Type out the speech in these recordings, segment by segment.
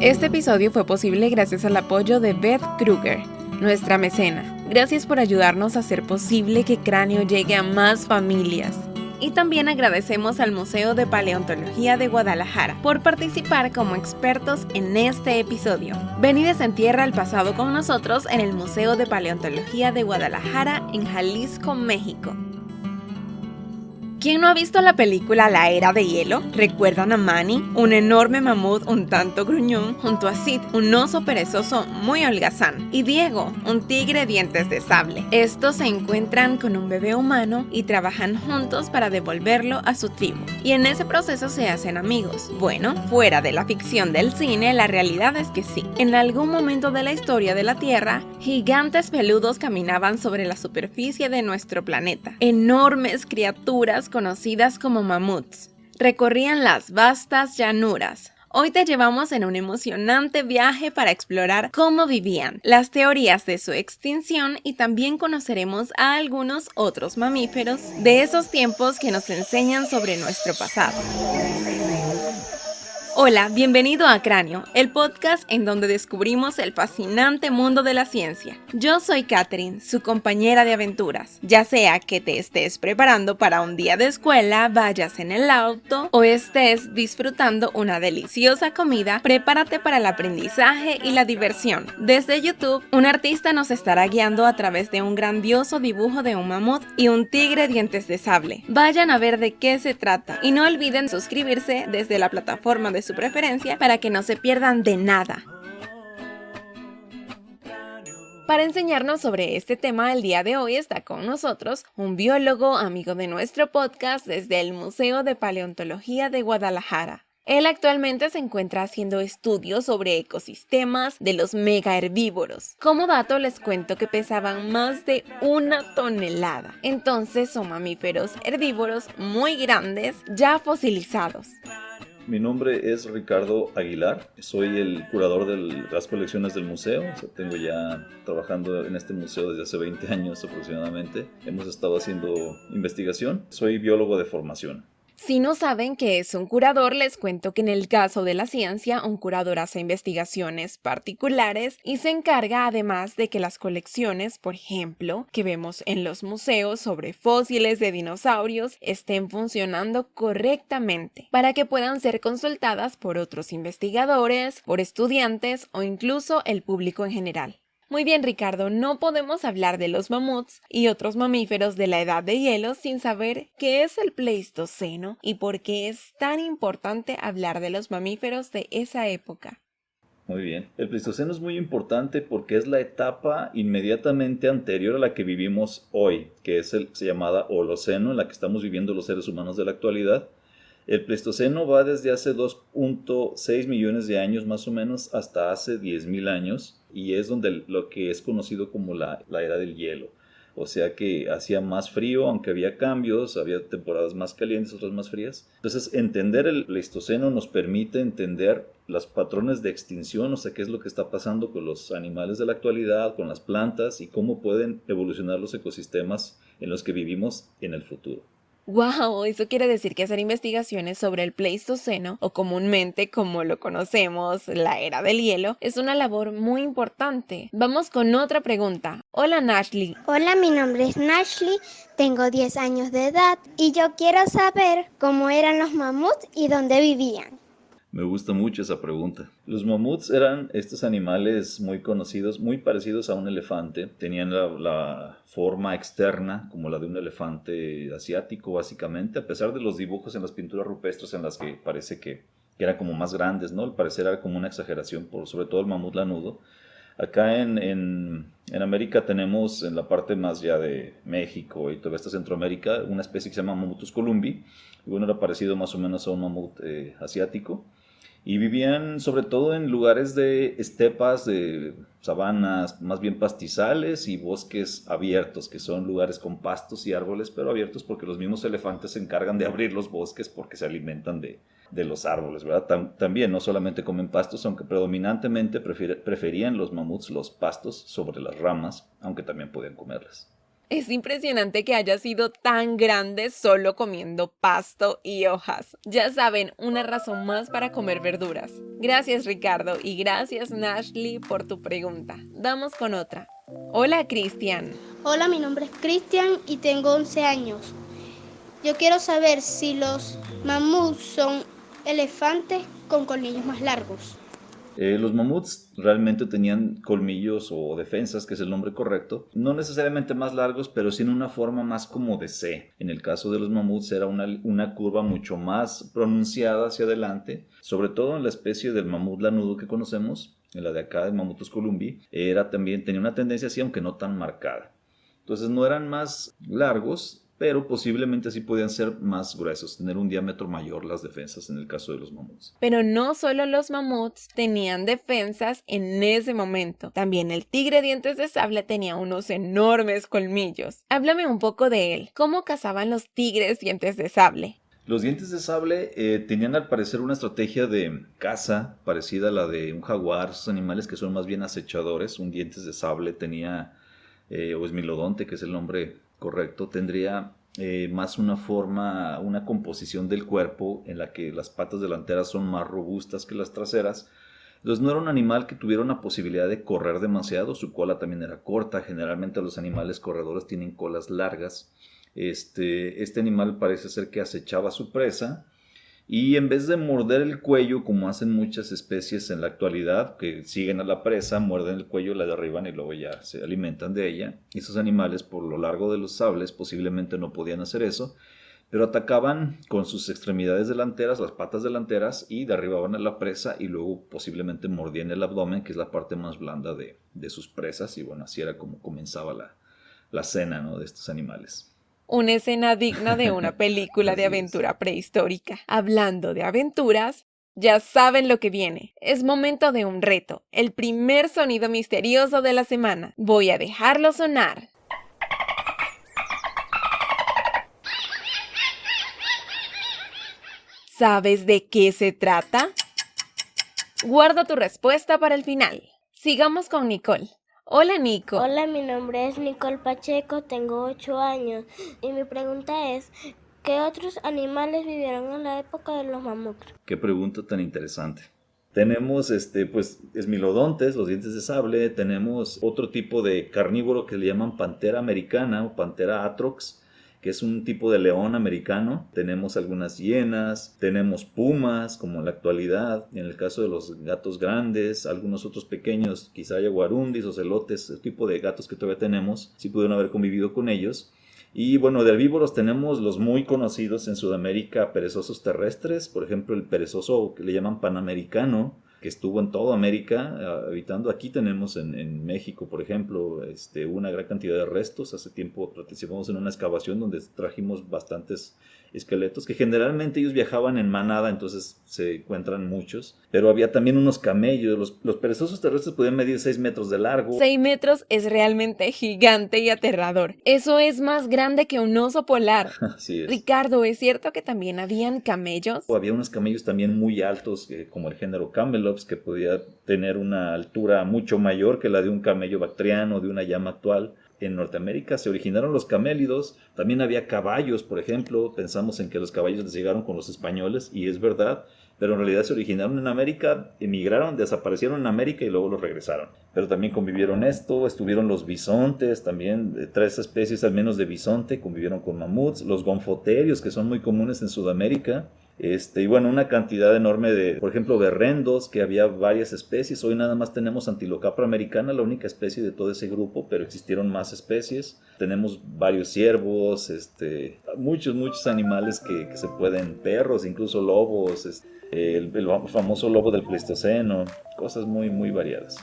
Este episodio fue posible gracias al apoyo de Beth Kruger, nuestra mecena. Gracias por ayudarnos a hacer posible que Cráneo llegue a más familias. Y también agradecemos al Museo de Paleontología de Guadalajara por participar como expertos en este episodio. Ven y desentierra el pasado con nosotros en el Museo de Paleontología de Guadalajara en Jalisco, México. ¿Quién no ha visto la película La Era de Hielo? ¿Recuerdan a Manny, un enorme mamut un tanto gruñón, junto a Sid, un oso perezoso muy holgazán, y Diego, un tigre dientes de sable? Estos se encuentran con un bebé humano y trabajan juntos para devolverlo a su tribu, y en ese proceso se hacen amigos. Bueno, fuera de la ficción del cine, la realidad es que sí. En algún momento de la historia de la Tierra, gigantes peludos caminaban sobre la superficie de nuestro planeta. Enormes criaturas conocidas como mamuts recorrían las vastas llanuras. Hoy te llevamos en un emocionante viaje para explorar cómo vivían, las teorías de su extinción y también conoceremos a algunos otros mamíferos de esos tiempos que nos enseñan sobre nuestro pasado. Hola, bienvenido a Cráneo, el podcast en donde descubrimos el fascinante mundo de la ciencia. Yo soy Catherine, su compañera de aventuras. Ya sea que te estés preparando para un día de escuela, vayas en el auto o estés disfrutando una deliciosa comida, prepárate para el aprendizaje y la diversión. Desde YouTube, un artista nos estará guiando a través de un grandioso dibujo de un mamut y un tigre dientes de sable. Vayan a ver de qué se trata y no olviden suscribirse desde la plataforma de su preferencia para que no se pierdan de nada. Para enseñarnos sobre este tema el día de hoy está con nosotros un biólogo amigo de nuestro podcast desde el Museo de Paleontología de Guadalajara. Él actualmente se encuentra haciendo estudios sobre ecosistemas de los megaherbívoros. Como dato les cuento que pesaban más de 1 tonelada. Entonces son mamíferos herbívoros muy grandes, ya fosilizados. Mi nombre es Ricardo Aguilar, soy el curador de las colecciones del museo. Tengo ya trabajando en este museo desde hace 20 años aproximadamente. Hemos estado haciendo investigación. Soy biólogo de formación. Si no saben qué es un curador, les cuento que en el caso de la ciencia, un curador hace investigaciones particulares y se encarga además de que las colecciones, por ejemplo, que vemos en los museos sobre fósiles de dinosaurios, estén funcionando correctamente para que puedan ser consultadas por otros investigadores, por estudiantes o incluso el público en general. Muy bien, Ricardo, no podemos hablar de los mamuts y otros mamíferos de la edad de hielo sin saber qué es el Pleistoceno y por qué es tan importante hablar de los mamíferos de esa época. Muy bien. El Pleistoceno es muy importante porque es la etapa inmediatamente anterior a la que vivimos hoy, que es se llamada Holoceno, en la que estamos viviendo los seres humanos de la actualidad. El Pleistoceno va desde hace 2.6 millones de años más o menos hasta hace 10.000 años y es donde lo que es conocido como la era del hielo. O sea que hacía más frío, aunque había cambios, había temporadas más calientes, otras más frías. Entonces, entender el Pleistoceno nos permite entender los patrones de extinción, o sea, qué es lo que está pasando con los animales de la actualidad, con las plantas y cómo pueden evolucionar los ecosistemas en los que vivimos en el futuro. ¡Wow! Eso quiere decir que hacer investigaciones sobre el Pleistoceno, o comúnmente como lo conocemos, la era del hielo, es una labor muy importante. Vamos con otra pregunta. Hola, Nashley. Hola, mi nombre es Nashley, tengo 10 años de edad y yo quiero saber cómo eran los mamuts y dónde vivían. Me gusta mucho esa pregunta. Los mamuts eran estos animales muy conocidos, muy parecidos a un elefante. Tenían la forma externa como la de un elefante asiático, básicamente, a pesar de los dibujos en las pinturas rupestres en las que parece que eran como más grandes, ¿no? Al parecer era como una exageración, sobre todo el mamut lanudo. Acá en América tenemos, en la parte más ya de México y toda esta Centroamérica, una especie que se llama Mamutus columbi. Y bueno, era parecido más o menos a un mamut asiático. Y vivían sobre todo en lugares de estepas, de sabanas, más bien pastizales y bosques abiertos, que son lugares con pastos y árboles, pero abiertos porque los mismos elefantes se encargan de abrir los bosques porque se alimentan de los árboles, ¿verdad? También no solamente comen pastos, aunque predominantemente preferían los mamuts los pastos sobre las ramas, aunque también podían comerlas. Es impresionante que haya sido tan grande solo comiendo pasto y hojas. Ya saben, una razón más para comer verduras. Gracias, Ricardo, y gracias, Nashley, por tu pregunta. Damos con otra. Hola, Cristian. Hola, mi nombre es Cristian y tengo 11 años. Yo quiero saber si los mamuts son elefantes con colmillos más largos. Los mamuts realmente tenían colmillos o defensas, que es el nombre correcto, no necesariamente más largos, pero sí en una forma más como de C. En el caso de los mamuts era una curva mucho más pronunciada hacia adelante, sobre todo en la especie del mamut lanudo que conocemos, en la de acá, el Mamutus columbi, tenía una tendencia así, aunque no tan marcada. Entonces no eran más largos, pero posiblemente sí podían ser más gruesos, tener un diámetro mayor las defensas en el caso de los mamuts. Pero no solo los mamuts tenían defensas en ese momento, también el tigre dientes de sable tenía unos enormes colmillos. Háblame un poco de él, ¿cómo cazaban los tigres dientes de sable? Los dientes de sable tenían al parecer una estrategia de caza parecida a la de un jaguar, esos animales que son más bien acechadores. Un dientes de sable tenía, o esmilodonte, que es el nombre correcto, tendría más una forma, una composición del cuerpo en la que las patas delanteras son más robustas que las traseras. Entonces no era un animal que tuviera una posibilidad de correr demasiado, su cola también era corta. Generalmente los animales corredores tienen colas largas. Este animal parece ser que acechaba a su presa y en vez de morder el cuello como hacen muchas especies en la actualidad, que siguen a la presa, muerden el cuello, la derriban y luego ya se alimentan de ella. Esos animales, por lo largo de los sables, posiblemente no podían hacer eso, pero atacaban con sus extremidades delanteras, las patas delanteras, y derribaban a la presa y luego posiblemente mordían el abdomen, que es la parte más blanda de sus presas. Y bueno, así era como comenzaba la cena, ¿no?, de estos animales. Una escena digna de una película de aventura prehistórica. Hablando de aventuras, ya saben lo que viene. Es momento de un reto, el primer sonido misterioso de la semana. Voy a dejarlo sonar. ¿Sabes de qué se trata? Guarda tu respuesta para el final. Sigamos con Nicole. Hola, Nico. Hola, mi nombre es Nicole Pacheco, tengo 8 años y mi pregunta es, ¿qué otros animales vivieron en la época de los mamuts? Qué pregunta tan interesante. Tenemos esmilodontes, los dientes de sable. Tenemos otro tipo de carnívoro que le llaman pantera americana o pantera atrox, que es un tipo de león americano. Tenemos algunas hienas, tenemos pumas, como en la actualidad, en el caso de los gatos grandes, algunos otros pequeños, quizá haya guarundis, ocelotes, el tipo de gatos que todavía tenemos, sí pudieron haber convivido con ellos. Y bueno, de herbívoros tenemos los muy conocidos en Sudamérica, perezosos terrestres, por ejemplo el perezoso que le llaman panamericano, que estuvo en toda América habitando. Aquí tenemos en México, por ejemplo, una gran cantidad de restos. Hace tiempo participamos en una excavación donde trajimos bastantes esqueletos, que generalmente ellos viajaban en manada, entonces se encuentran muchos. Pero había también unos camellos. Los perezosos terrestres podían medir 6 metros de largo. 6 metros es realmente gigante y aterrador. Eso es más grande que un oso polar. Así es. Ricardo, ¿es cierto que también habían camellos? Había unos camellos también muy altos, como el género Camelops, que podía tener una altura mucho mayor que la de un camello bactriano, de una llama actual. En Norteamérica se originaron los camélidos. También había caballos, por ejemplo. Pensamos en que los caballos les llegaron con los españoles, y es verdad, pero en realidad se originaron en América, emigraron, desaparecieron en América y luego los regresaron. Pero también convivieron estuvieron los bisontes, también 3 especies al menos de bisonte convivieron con mamuts, los gonfoterios, que son muy comunes en Sudamérica. Y bueno, una cantidad enorme de, por ejemplo, berrendos, que había varias especies. Hoy nada más tenemos Antilocapra americana, la única especie de todo ese grupo, pero existieron más especies. Tenemos varios ciervos, muchos animales que se pueden, perros, incluso lobos, el famoso lobo del Pleistoceno, cosas muy, muy variadas.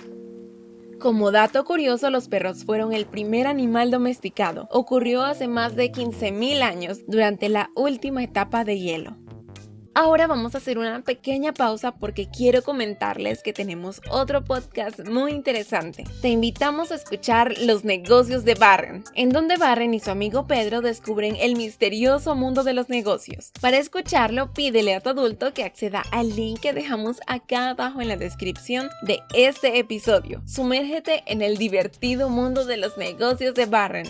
Como dato curioso, los perros fueron el primer animal domesticado. Ocurrió hace más de 15.000 años, durante la última etapa de hielo. Ahora vamos a hacer una pequeña pausa porque quiero comentarles que tenemos otro podcast muy interesante. Te invitamos a escuchar Los Negocios de Barren, en donde Barren y su amigo Pedro descubren el misterioso mundo de los negocios. Para escucharlo, pídele a tu adulto que acceda al link que dejamos acá abajo en la descripción de este episodio. Sumérgete en el divertido mundo de los negocios de Barren.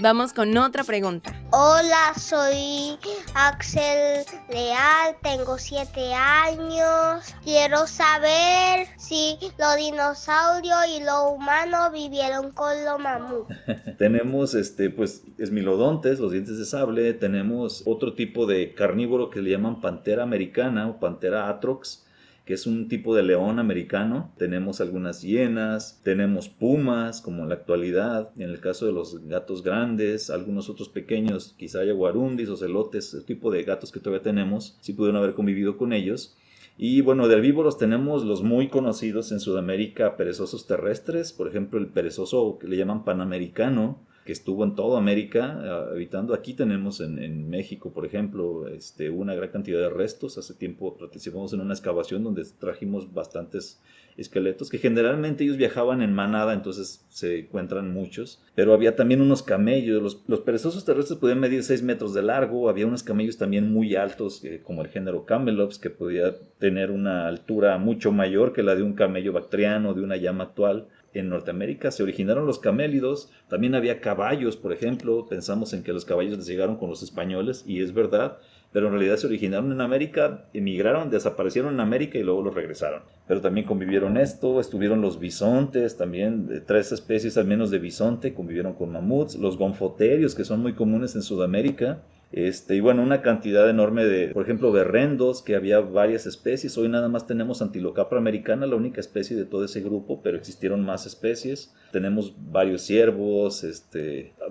Vamos con otra pregunta. Hola, soy Axel Leal, tengo 7 años. Quiero saber si los dinosaurios y los humanos vivieron con los mamuts. Tenemos pues esmilodontes, los dientes de sable. Tenemos otro tipo de carnívoro que le llaman pantera americana o pantera atrox, que es un tipo de león americano. Tenemos algunas hienas, tenemos pumas, como en la actualidad, en el caso de los gatos grandes, algunos otros pequeños, quizá yaguarundis, ocelotes, el tipo de gatos que todavía tenemos, sí pudieron haber convivido con ellos. Y bueno, de herbívoros tenemos los muy conocidos en Sudamérica, perezosos terrestres, por ejemplo el perezoso que le llaman panamericano, que estuvo en toda América habitando. Aquí tenemos en México, por ejemplo, una gran cantidad de restos. Hace tiempo participamos en una excavación donde trajimos bastantes esqueletos, que generalmente ellos viajaban en manada, entonces se encuentran muchos. Pero había también unos camellos. Los perezosos terrestres podían medir 6 metros de largo. Había unos camellos también muy altos, como el género Camelops, que podía tener una altura mucho mayor que la de un camello bactriano, de una llama actual. En Norteamérica se originaron los camélidos. También había caballos, por ejemplo. Pensamos en que los caballos les llegaron con los españoles, y es verdad, pero en realidad se originaron en América, emigraron, desaparecieron en América y luego los regresaron. Pero también convivieron estuvieron los bisontes, también 3 especies al menos de bisonte convivieron con mamuts, los gonfoterios, que son muy comunes en Sudamérica. Y bueno, una cantidad enorme de, por ejemplo, berrendos, que había varias especies. Hoy nada más tenemos Antilocapra americana, la única especie de todo ese grupo, pero existieron más especies. Tenemos varios ciervos,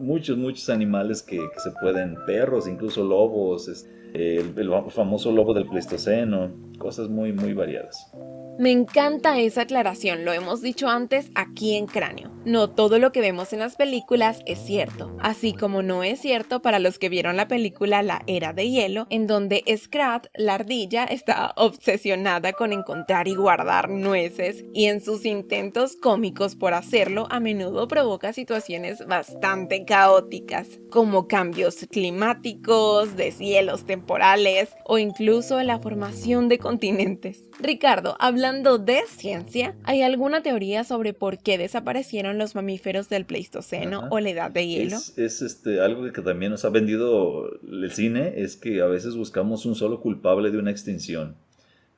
muchos animales que se pueden, perros, incluso lobos, el famoso lobo del Pleistoceno, cosas muy, muy variadas. Me encanta esa aclaración, lo hemos dicho antes aquí en Cráneo. No todo lo que vemos en las películas es cierto, así como no es cierto para los que vieron la película La Era de Hielo, en donde Scrat, la ardilla, está obsesionada con encontrar y guardar nueces, y en sus intentos cómicos por hacerlo a menudo provoca situaciones bastante caóticas, como cambios climáticos, deshielos temporales o incluso la formación de continentes. Ricardo, hablando de ciencia, ¿hay alguna teoría sobre por qué desaparecieron los mamíferos del Pleistoceno o la Edad de Hielo? Es algo que también nos ha vendido el cine, es que a veces buscamos un solo culpable de una extinción,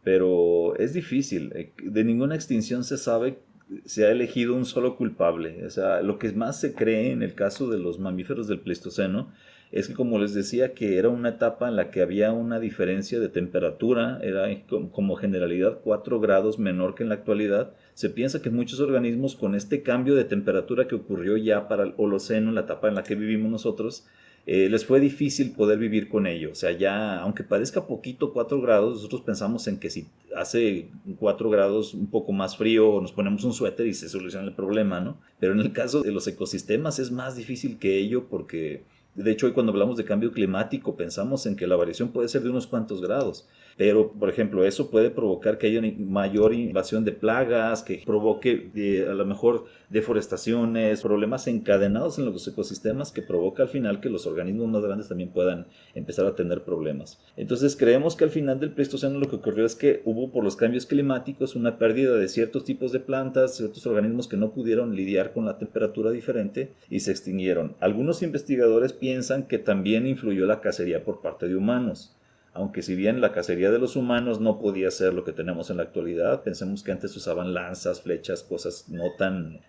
pero es difícil. De ninguna extinción se ha elegido un solo culpable. O sea, lo que más se cree en el caso de los mamíferos del Pleistoceno es que, como les decía, que era una etapa en la que había una diferencia de temperatura, era como generalidad 4 grados menor que en la actualidad. Se piensa que muchos organismos, con este cambio de temperatura que ocurrió ya para el Holoceno, la etapa en la que vivimos nosotros, les fue difícil poder vivir con ello. O sea, ya, aunque parezca poquito 4 grados, nosotros pensamos en que si hace 4 grados un poco más frío, nos ponemos un suéter y se soluciona el problema, ¿no? Pero en el caso de los ecosistemas es más difícil que ello, porque de hecho hoy cuando hablamos de cambio climático pensamos en que la variación puede ser de unos cuantos grados, pero por ejemplo eso puede provocar que haya una mayor invasión de plagas, que provoque a lo mejor deforestaciones, problemas encadenados en los ecosistemas, que provoca al final que los organismos más grandes también puedan empezar a tener problemas. Entonces creemos que al final del Pleistoceno lo que ocurrió es que hubo, por los cambios climáticos, una pérdida de ciertos tipos de plantas, ciertos organismos que no pudieron lidiar con la temperatura diferente y se extinguieron. Algunos investigadores piensan que también influyó la cacería por parte de humanos. Aunque si bien la cacería de los humanos no podía ser lo que tenemos en la actualidad, pensemos que antes usaban lanzas, flechas, cosas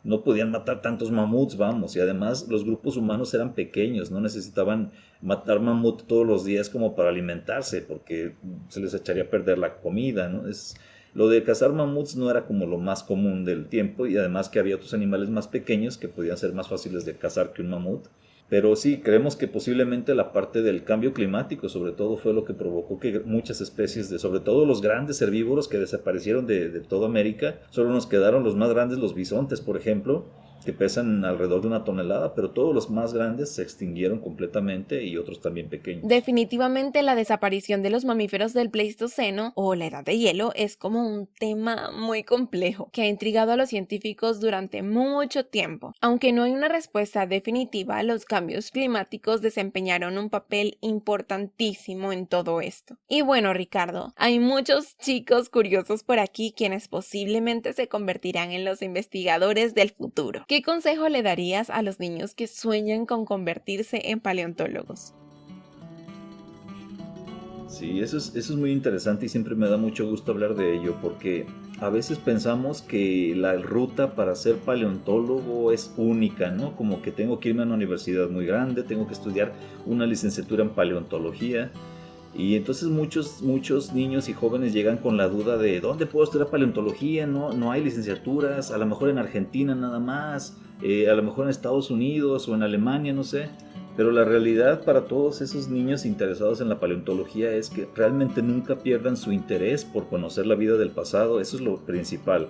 no podían matar tantos mamuts, vamos, y además los grupos humanos eran pequeños, no necesitaban matar mamut todos los días como para alimentarse, porque se les echaría a perder la comida, ¿no? Lo de cazar mamuts no era como lo más común del tiempo, y además que había otros animales más pequeños que podían ser más fáciles de cazar que un mamut. Pero sí, creemos que posiblemente la parte del cambio climático sobre todo fue lo que provocó que muchas especies, sobre todo los grandes herbívoros que desaparecieron de toda América, solo nos quedaron los más grandes, los bisontes por ejemplo, que pesan alrededor de 1 tonelada, pero todos los más grandes se extinguieron completamente y otros también pequeños. Definitivamente la desaparición de los mamíferos del Pleistoceno o la Edad de Hielo es como un tema muy complejo que ha intrigado a los científicos durante mucho tiempo. Aunque no hay una respuesta definitiva, los cambios climáticos desempeñaron un papel importantísimo en todo esto. Y bueno, Ricardo, hay muchos chicos curiosos por aquí quienes posiblemente se convertirán en los investigadores del futuro. ¿qué consejo le darías a los niños que sueñan con convertirse en paleontólogos? Sí, eso es muy interesante y siempre me da mucho gusto hablar de ello porque a veces pensamos que la ruta para ser paleontólogo es única, ¿no? Como que tengo que irme a una universidad muy grande, tengo que estudiar una licenciatura en paleontología y entonces muchos niños y jóvenes llegan con la duda de ¿dónde puedo estudiar paleontología? No hay licenciaturas, a lo mejor en Argentina nada más, a lo mejor en Estados Unidos o en Alemania, no sé. Pero la realidad para todos esos niños interesados en la paleontología es que realmente nunca pierdan su interés por conocer la vida del pasado, eso es lo principal.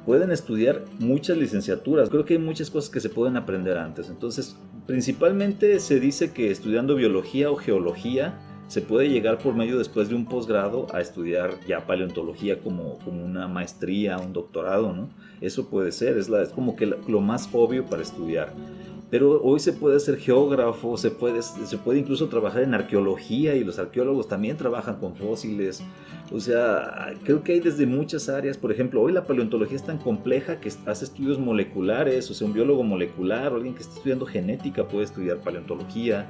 Pueden estudiar muchas licenciaturas, creo que hay muchas cosas que se pueden aprender antes. Entonces, principalmente se dice que estudiando biología o geología se puede llegar por medio después de un posgrado a estudiar ya paleontología como una maestría, un doctorado, ¿no? Eso puede ser, es como que lo más obvio para estudiar. Pero hoy se puede ser geógrafo, se puede incluso trabajar en arqueología y los arqueólogos también trabajan con fósiles. O sea, creo que hay desde muchas áreas. Por ejemplo, hoy la paleontología es tan compleja que hace estudios moleculares. O sea, un biólogo molecular o alguien que está estudiando genética puede estudiar paleontología.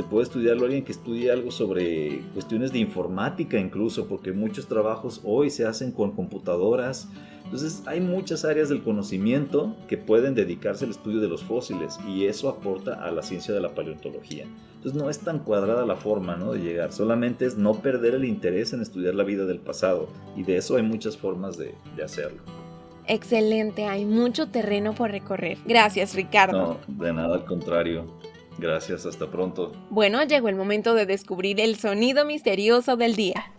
Puede estudiarlo alguien que estudie algo sobre cuestiones de informática incluso, porque muchos trabajos hoy se hacen con computadoras. Entonces hay muchas áreas del conocimiento que pueden dedicarse al estudio de los fósiles y eso aporta a la ciencia de la paleontología. Entonces no es tan cuadrada la forma, ¿no?, de llegar, solamente es no perder el interés en estudiar la vida del pasado y de eso hay muchas formas de hacerlo. Excelente, hay mucho terreno por recorrer. Gracias, Ricardo. No, de nada, al contrario. Gracias, hasta pronto. Bueno, llegó el momento de descubrir el sonido misterioso del día.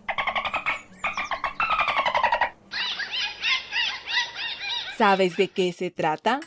¿Sabes de qué se trata?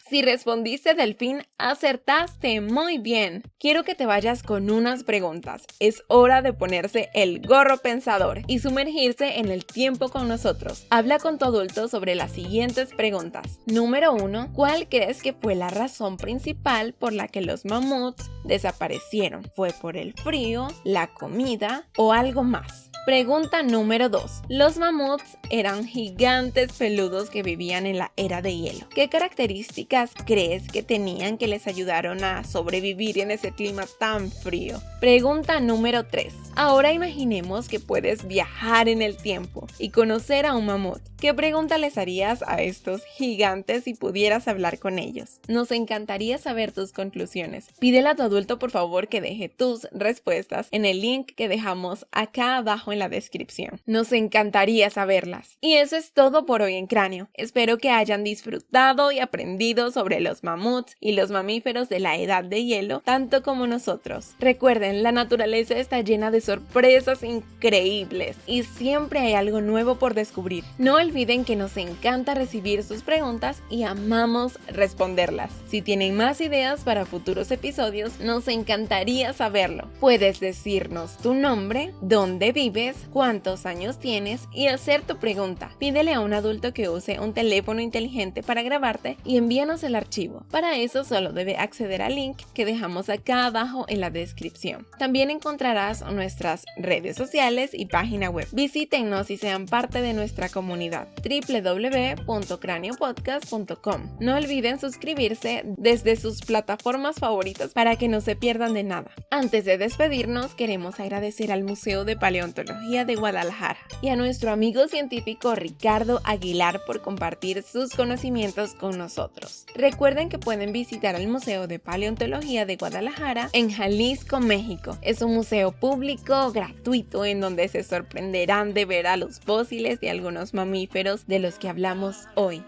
Si respondiste delfín, acertaste muy bien. Quiero que te vayas con unas preguntas. Es hora de ponerse el gorro pensador y sumergirse en el tiempo con nosotros. Habla con tu adulto sobre las siguientes preguntas. Número 1. ¿Cuál crees que fue la razón principal por la que los mamuts desaparecieron? ¿Fue por el frío, la comida o algo más? Pregunta número 2. Los mamuts eran gigantes peludos que vivían en la era de hielo. ¿Qué características crees que tenían que les ayudaron a sobrevivir en ese clima tan frío? Pregunta número 3. Ahora imaginemos que puedes viajar en el tiempo y conocer a un mamut. ¿Qué pregunta les harías a estos gigantes si pudieras hablar con ellos? Nos encantaría saber tus conclusiones. Pídele a tu adulto por favor que deje tus respuestas en el link que dejamos acá abajo en la descripción. Nos encantaría saberlas. Y eso es todo por hoy en Cráneo. Espero que hayan disfrutado y aprendido sobre los mamuts y los mamíferos de la edad de hielo, tanto como nosotros. Recuerden, la naturaleza está llena de sorpresas increíbles y siempre hay algo nuevo por descubrir. No olviden que nos encanta recibir sus preguntas y amamos responderlas. Si tienen más ideas para futuros episodios, nos encantaría saberlo. Puedes decirnos tu nombre, dónde vives, cuántos años tienes y hacer tu pregunta. Pídele a un adulto que use un teléfono inteligente para grabarte y envíanos el archivo. Para eso solo debe acceder al link que dejamos acá abajo en la descripción. También encontrarás nuestras redes sociales y página web. Visítennos y sean parte de nuestra comunidad www.craniopodcast.com. No olviden suscribirse desde sus plataformas favoritas para que no se pierdan de nada. Antes de despedirnos, queremos agradecer al Museo de Paleontología de Guadalajara y a nuestro amigo científico Ricardo Aguilar por compartir sus conocimientos con nosotros. Recuerden que pueden visitar el Museo de Paleontología de Guadalajara en Jalisco, México. Es un museo público gratuito en donde se sorprenderán de ver a los fósiles de algunos mamíferos de los que hablamos hoy.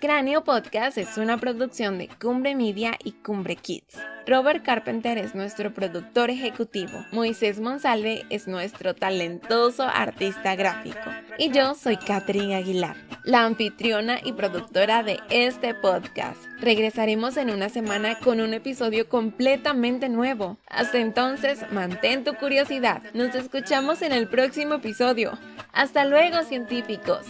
Cráneo Podcast es una producción de Cumbre Media y Cumbre Kids. Robert Carpenter es nuestro productor ejecutivo. Moisés Monsalve es nuestro talentoso artista gráfico. Y yo soy Catherine Aguilar, la anfitriona y productora de este podcast. Regresaremos en una semana con un episodio completamente nuevo. Hasta entonces, mantén tu curiosidad. Nos escuchamos en el próximo episodio. ¡Hasta luego, científicos!